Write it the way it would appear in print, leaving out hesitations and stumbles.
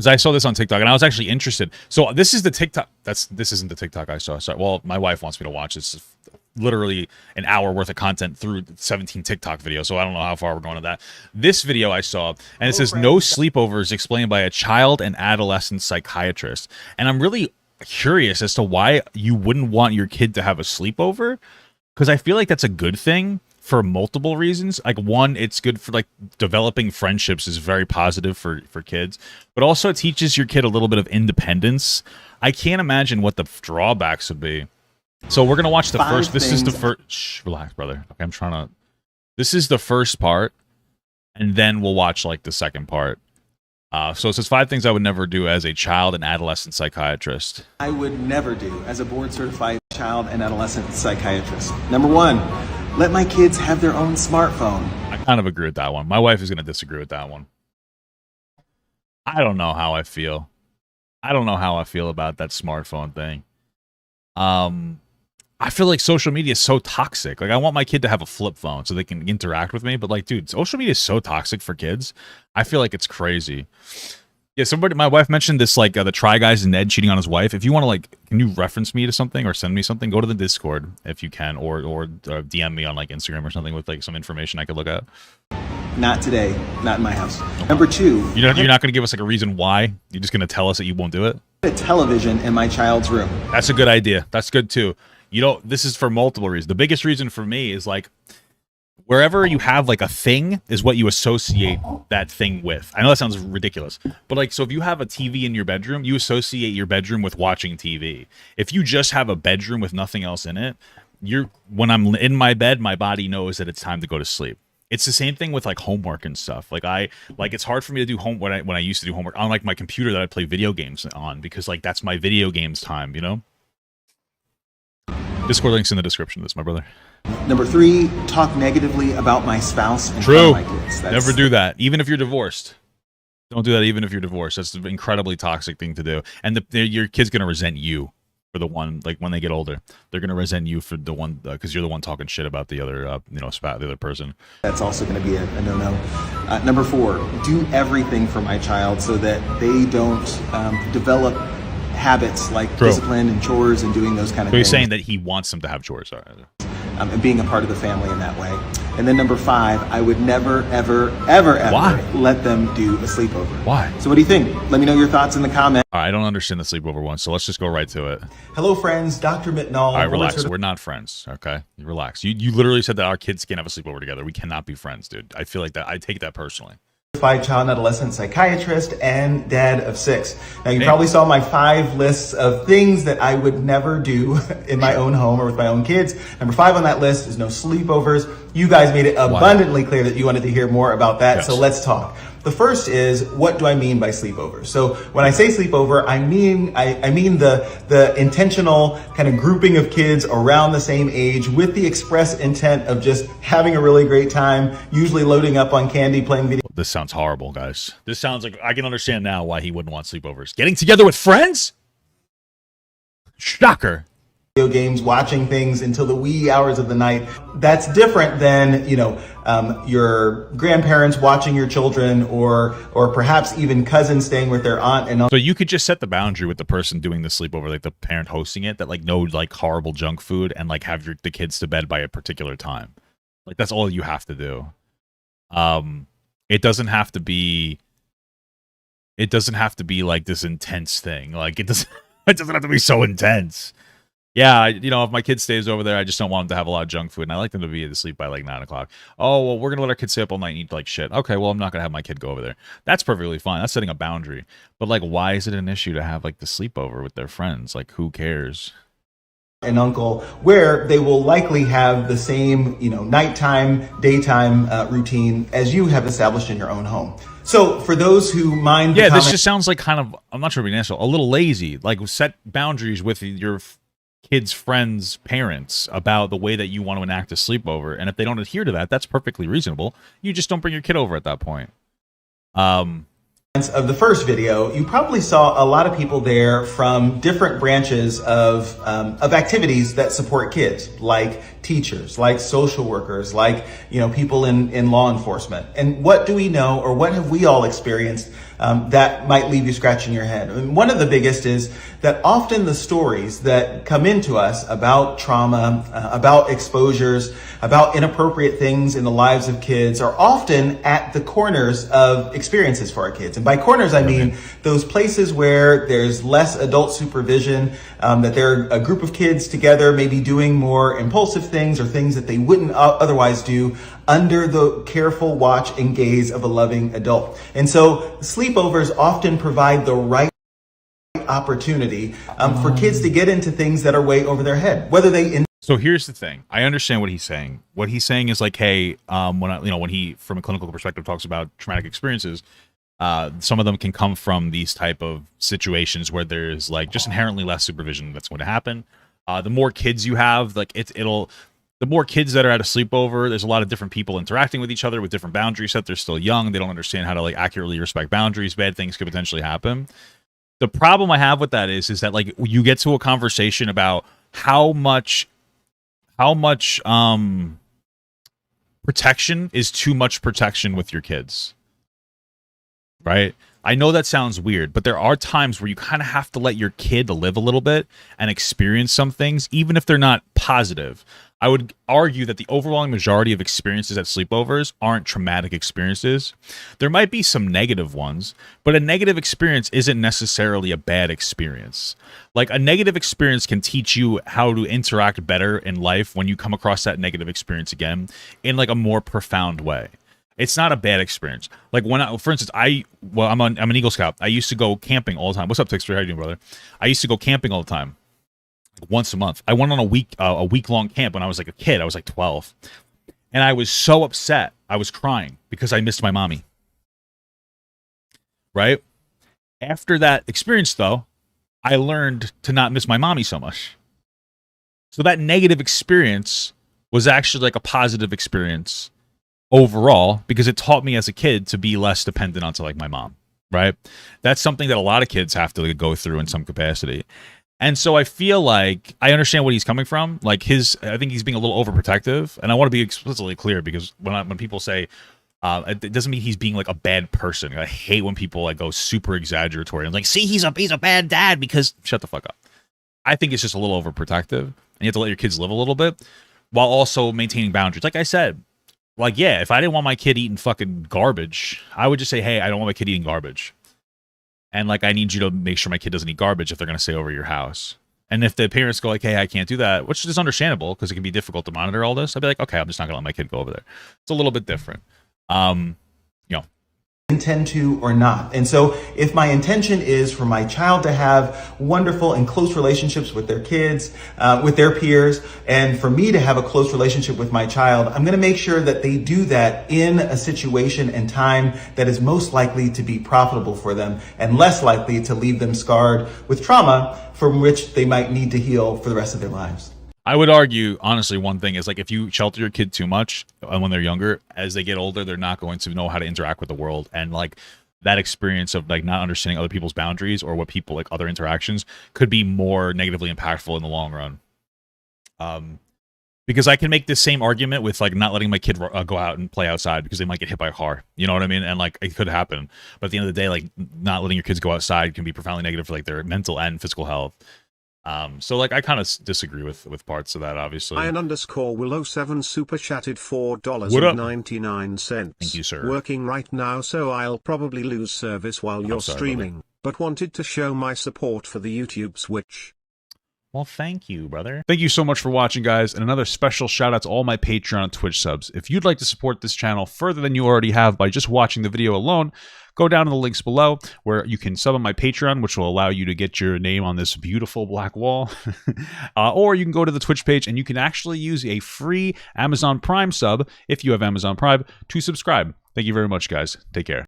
because I saw this on TikTok and I was actually interested. So this is the TikTok. This isn't the TikTok I saw. Sorry. Well, my wife wants me to watch this. Literally an hour worth of content through 17 TikTok videos. So I don't know how far we're going to that. This video I saw, and it says no sleepovers explained by a child and adolescent psychiatrist. And I'm really curious as to why you wouldn't want your kid to have a sleepover, because I feel like that's a good thing for multiple reasons. Like, one, it's good for like developing friendships, is very positive for kids, but also it teaches your kid a little bit of independence. I can't imagine what the drawbacks would be. So we're gonna watch the first. This is the first. Shh, relax, brother. Okay, I'm trying to. This is the first part, and then we'll watch like the second part. So it says 5 things I would never do as a child and adolescent psychiatrist. I would never do as a board-certified child and adolescent psychiatrist. Number 1, let my kids have their own smartphone. I kind of agree with that one. My wife is gonna disagree with that one. I don't know how I feel. I don't know how I feel about that smartphone thing. I feel like social media is so toxic. Like, I want my kid to have a flip phone so they can interact with me. But like, dude, social media is so toxic for kids. I feel like it's crazy. Yeah, my wife mentioned this, like the Try Guys and Ned cheating on his wife. If you want to, like, can you reference me to something or send me something? Go to the Discord if you can, or DM me on like Instagram or something with like some information I could look at. Not today. Not in my house. Number 2. You're not going to give us like a reason why? You're just going to tell us that you won't do it? A television in my child's room. That's a good idea. That's good too. You know, this is for multiple reasons. The biggest reason for me is like, wherever you have like a thing is what you associate that thing with. I know that sounds ridiculous, but like, so if you have a TV in your bedroom, you associate your bedroom with watching TV. If you just have a bedroom with nothing else in it, when I'm in my bed, my body knows that it's time to go to sleep. It's the same thing with like homework and stuff. Like it's hard for me to do when I used to do homework on like my computer that I play video games on, because like that's my video games time, you know? Discord link's in the description of this, my brother. Number 3, talk negatively about my spouse and True. my kids. Never do that, even if you're divorced. Don't do that even if you're divorced. That's an incredibly toxic thing to do. And your kid's going to resent you for the one, like when they get older. They're going to resent you for the one, because you're the one talking shit about the other, the other person. That's also going to be a no-no. Number 4, do everything for my child so that they don't develop habits like discipline and chores and doing those kind of things. So he's saying that he wants them to have chores. And being a part of the family in that way. And then number 5, I would never, ever, ever, ever let them do a sleepover. Why? So what do you think? Let me know your thoughts in the comments. All right, I don't understand the sleepover one, so let's just go right to it. Hello, friends. Dr. Mitnall. All right, relax. We're not friends, okay? Relax. You literally said that our kids can't have a sleepover together. We cannot be friends, dude. I feel like that. I take that personally. Certified child and adolescent psychiatrist and dad of 6. Now, you probably saw my 5 lists of things that I would never do in my own home or with my own kids. Number 5 on that list is no sleepovers. You guys made it abundantly clear that you wanted to hear more about that, yes. So let's talk. The first is, what do I mean by sleepover? So when I say sleepover, I mean the intentional kind of grouping of kids around the same age with the express intent of just having a really great time, usually loading up on candy, playing video. This sounds horrible, guys. This sounds like, I can understand now why he wouldn't want sleepovers. Getting together with friends? Shocker. Video games, watching things until the wee hours of the night. That's different than, your grandparents watching your children, or perhaps even cousins staying with their aunt and uncle. So you could just set the boundary with the person doing the sleepover, like the parent hosting it, that like no like horrible junk food, and like have the kids to bed by a particular time. Like that's all you have to do. It doesn't have to be like this intense thing. Like it doesn't have to be so intense. Yeah, if my kid stays over there, I just don't want them to have a lot of junk food, and I like them to be asleep by like 9 o'clock. Oh, well, we're gonna let our kids stay up all night and eat like shit. Okay, well, I'm not gonna have my kid go over there. That's perfectly fine. That's setting a boundary. But like, why is it an issue to have like the sleepover with their friends? Like, who cares? And uncle, where they will likely have the same, nighttime, daytime routine as you have established in your own home. So for those who mind, this just sounds like kind of, I'm not sure being a little lazy. Like, set boundaries with your kids' friends' parents about the way that you want to enact a sleepover, and if they don't adhere to that, that's perfectly reasonable. You just don't bring your kid over at that point. Of the first video, you probably saw a lot of people there from different branches of activities that support kids, like teachers, like social workers, like people in law enforcement. And what do we know, or what have we all experienced that might leave you scratching your head. And one of the biggest is that often the stories that come into us about trauma, about exposures, about inappropriate things in the lives of kids are often at the corners of experiences for our kids. And by corners, I mean those places where there's less adult supervision, that they're a group of kids together, maybe doing more impulsive things or things that they wouldn't otherwise do under the careful watch and gaze of a loving adult. And so sleepovers often provide the right opportunity for kids to get into things that are way over their head, whether they So here's the thing. I understand what he's saying. What he's saying is like, hey, when he, from a clinical perspective, talks about traumatic experiences, some of them can come from these type of situations where there's like just inherently less supervision that's going to happen. The more kids you have, like the more kids that are at a sleepover, there's a lot of different people interacting with each other with different boundaries set. They're still young. They don't understand how to like accurately respect boundaries. Bad things could potentially happen. The problem I have with that is that like you get to a conversation about how much protection is too much protection with your kids, right? I know that sounds weird, but there are times where you kind of have to let your kid live a little bit and experience some things, even if they're not positive. I would argue that the overwhelming majority of experiences at sleepovers aren't traumatic experiences. There might be some negative ones, but a negative experience isn't necessarily a bad experience. Like a negative experience can teach you how to interact better in life when you come across that negative experience again in like a more profound way. It's not a bad experience. Like when for instance, I'm an Eagle Scout. I used to go camping all the time. What's up, Tixter? How you doing, brother? I used to go camping all the time. Once a month. I went on a week-long camp when I was like a kid. I was like 12. And I was so upset. I was crying because I missed my mommy. Right? After that experience, though, I learned to not miss my mommy so much. So that negative experience was actually like a positive experience overall because it taught me as a kid to be less dependent on like my mom. Right? That's something that a lot of kids have to go through in some capacity. And so I feel like I understand what he's coming from. Like I think he's being a little overprotective, and I want to be explicitly clear because when people say, it doesn't mean he's being like a bad person. I hate when people like go super exaggeratory and like, see, he's a bad dad because shut the fuck up. I think it's just a little overprotective, and you have to let your kids live a little bit while also maintaining boundaries. Like I said, like yeah, if I didn't want my kid eating fucking garbage, I would just say, hey, I don't want my kid eating garbage. And, like, I need you to make sure my kid doesn't eat garbage if they're going to stay over your house. And if the parents go like, hey, I can't do that, which is understandable because it can be difficult to monitor all this, I'd be like, okay, I'm just not going to let my kid go over there. It's a little bit different. Intend to or not. And so if my intention is for my child to have wonderful and close relationships with their kids, with their peers, and for me to have a close relationship with my child, I'm going to make sure that they do that in a situation and time that is most likely to be profitable for them and less likely to leave them scarred with trauma from which they might need to heal for the rest of their lives. I would argue, honestly, one thing is like if you shelter your kid too much when they're younger, as they get older, they're not going to know how to interact with the world. And like that experience of like not understanding other people's boundaries or what people like other interactions could be more negatively impactful in the long run. Because I can make this same argument with like not letting my kid go out and play outside because they might get hit by a car. You know what I mean? And like it could happen. But at the end of the day, like not letting your kids go outside can be profoundly negative for like their mental and physical health. So like I kind of disagree with parts of that, obviously. Ian_Willow7 super chatted $4.99. Thank you, sir. Working right now, so I'll probably lose service while you're streaming, but wanted to show my support for the YouTube Switch. Well, thank you, brother. Thank you so much for watching, guys, and another special shout out to all my Patreon and Twitch subs. If you'd like to support this channel further than you already have by just watching the video alone, go down to the links below where you can sub on my Patreon, which will allow you to get your name on this beautiful black wall. Or you can go to the Twitch page and you can actually use a free Amazon Prime sub, if you have Amazon Prime, to subscribe. Thank you very much, guys. Take care.